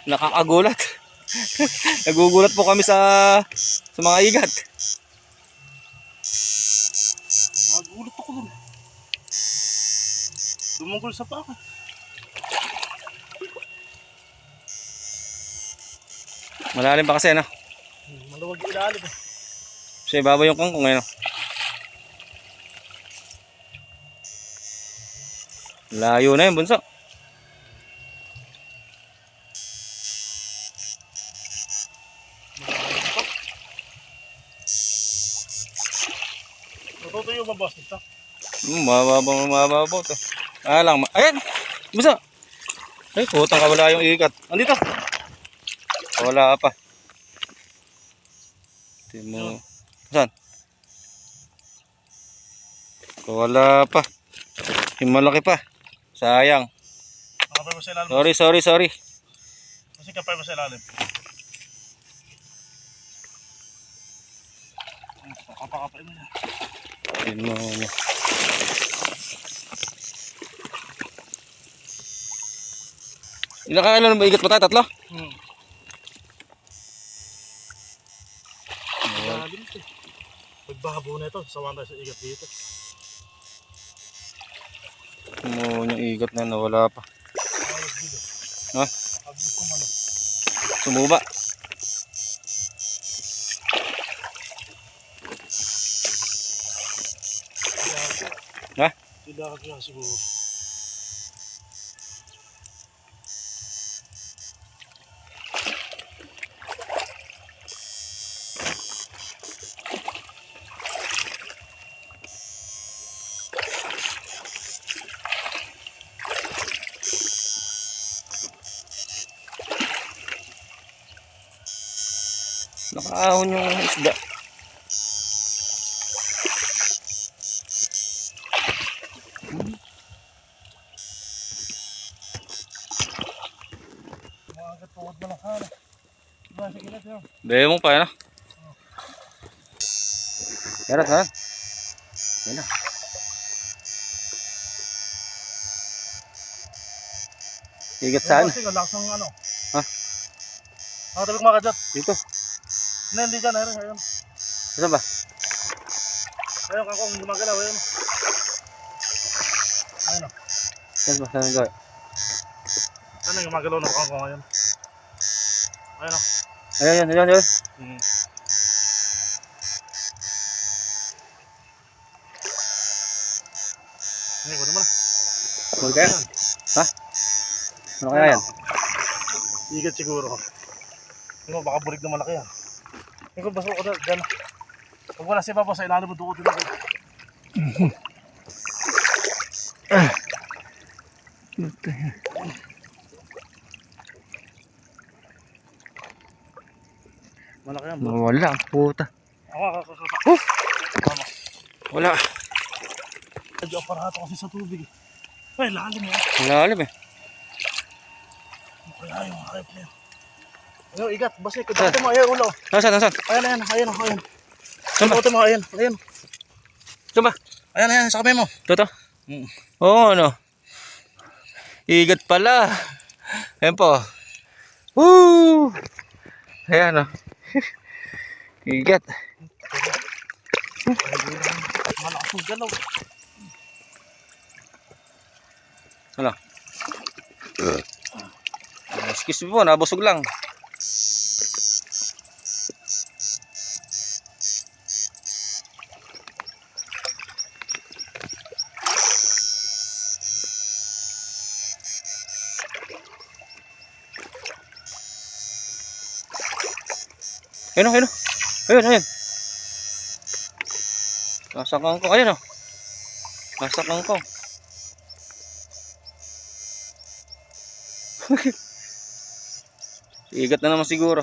Nakakagulat. Nagugulat po kami sa mga igat. Nagulat ako dun. Dumungkol sa paka. Malalim pa kasi, ano? Maluwag yung ilalim eh. Siya ibabaw yung kangkong, ano? Layo na yun, bunso. Natutuyo ba boss nito? Mababaw to. Lang. Ayan! Bunso! Ay, putang kawala yung ikat. Andito! Wala pa. Timo. Saan? Wala pa. Yung malaki pa. Sayang. Nakapay mo sa ilalim. Sorry. Kasi kapay mo sa ilalim. Kapakapay mo yan. Timo niya. Ilang kailan ba igat mo tayo? 3? Malalim ito eh. Pagbahabo na ito, sawan tayo sa igat dito. Timo niya igat na nawala pa. Ha? Agos ko man. Sumuba. Ha? Sila ka kaya siguro. Nakaahon yung isda. Mga tuwad mo lang sana. Diba sa gilid yun? Daya mo pa yan. Yarat ha? Yan na. Igat saan? Kasi laksang ano. Ha? Nakatabi ko makadyan. Dito. Hindi dyan, ayun. Saan ba? Ayun, kangkong gumagalaw, ayun. Ayun o. Saan ba? Saan ba? Ano yung gumagalaw ng kangkong, ayun. Ayun o. Ayan. Hindi ko naman. Huwag kaya? Ha? Ano kaya yan? Igat siguro. Hindi mo, baka bulig na malaki yan. Hindi ko, baso ko dyan. Pag wala si Papa sa ilalim mo, dukot din ako. Malaki yan, bro. Wala, puta. Ako. Wala. Medyo aparato kasi sa tubig. Ay, lalim yan. Lalim eh. Kaya yung hype na yan. Ayun, igat, basi. Dito mo, ayun, ulo. Nasaan? Ayun. Saan ba? Dito mo, ayun. Saan ba? Ayun, sa kamay mo. Toto? Oo, ano? Igat pala. Ayan po. Woo! Ayan o. Igat. Malakas yung galaw. Ano? Excuse me po, nabusog lang. Ayun. Nasa kangkong. Ayun o. Nasa kangkong. Igat na naman siguro.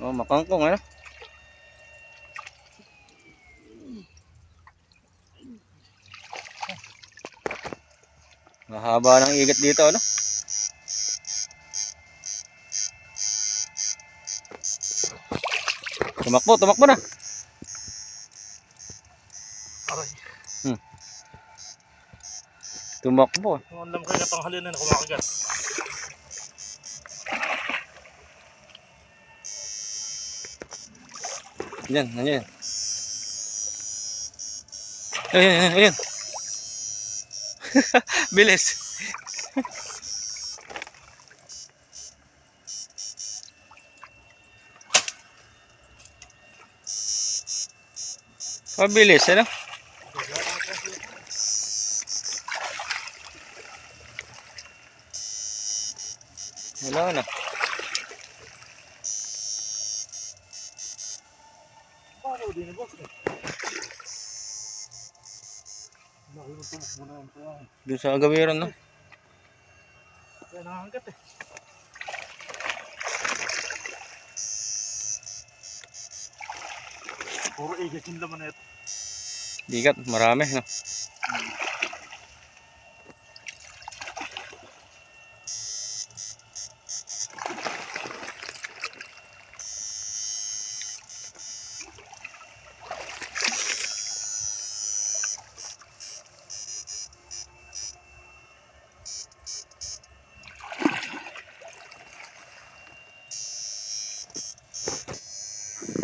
Oh, makangkong ano? Mahaba ng igat dito, ano? Tumakbo na. Aray. Tumakbo. Ang alam kayo na tanghalian na kumakagat. Yan, yan. Ayan. Bilis. Mabilis, ano? Wala na. Paano din boss? Laki ng tumakbo na yan. Doon sa agawiran, no? Kaya nakakagat eh. Puro igat yung laman na ito. Bigat, marami, no?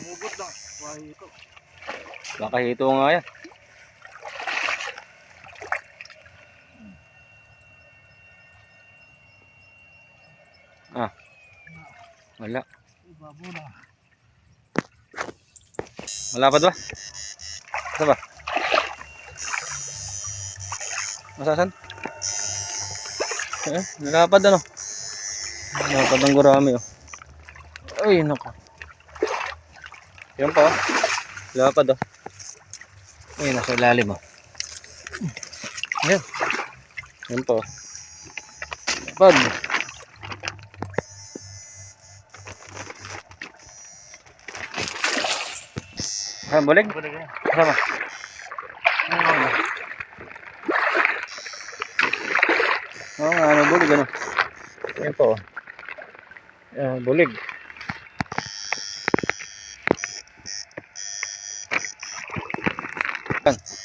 Mugot lang. Wahi ito. Baka hito nga yan. Wala. Babo na. Malapad ba? Ito ba? Masasan? Nalapad ano? Nalapad ang gurami oh. Ay nako. Yan pa oh. Lapad oh. Ay nasa ilalim oh. Yan. Yan pa oh. Lapad. Bulig? Bulig yan. Sama. Oo nga, ano, bulig ano. Yan po. Bulig.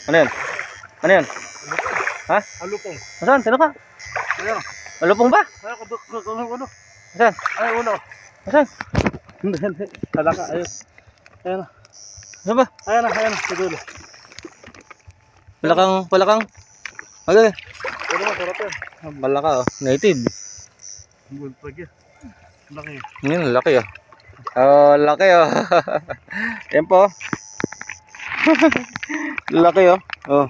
Ano yan? Ano yan? Ha? Alupong. Saan? Sino ka? Ayan. Alupong ba? Ayan, ano? Saan? Ay, uno. Saan? Hindi. Talaka, ayun. Ayan na. Saan ba? Ayan na. Sa dulo. Palakang. Okay. Ano masarap yan? Malaka oh. Native. Bulpag yan. Laki. Yan, laki oh. Oh, laki oh. Yan po. Laki oh. Oh.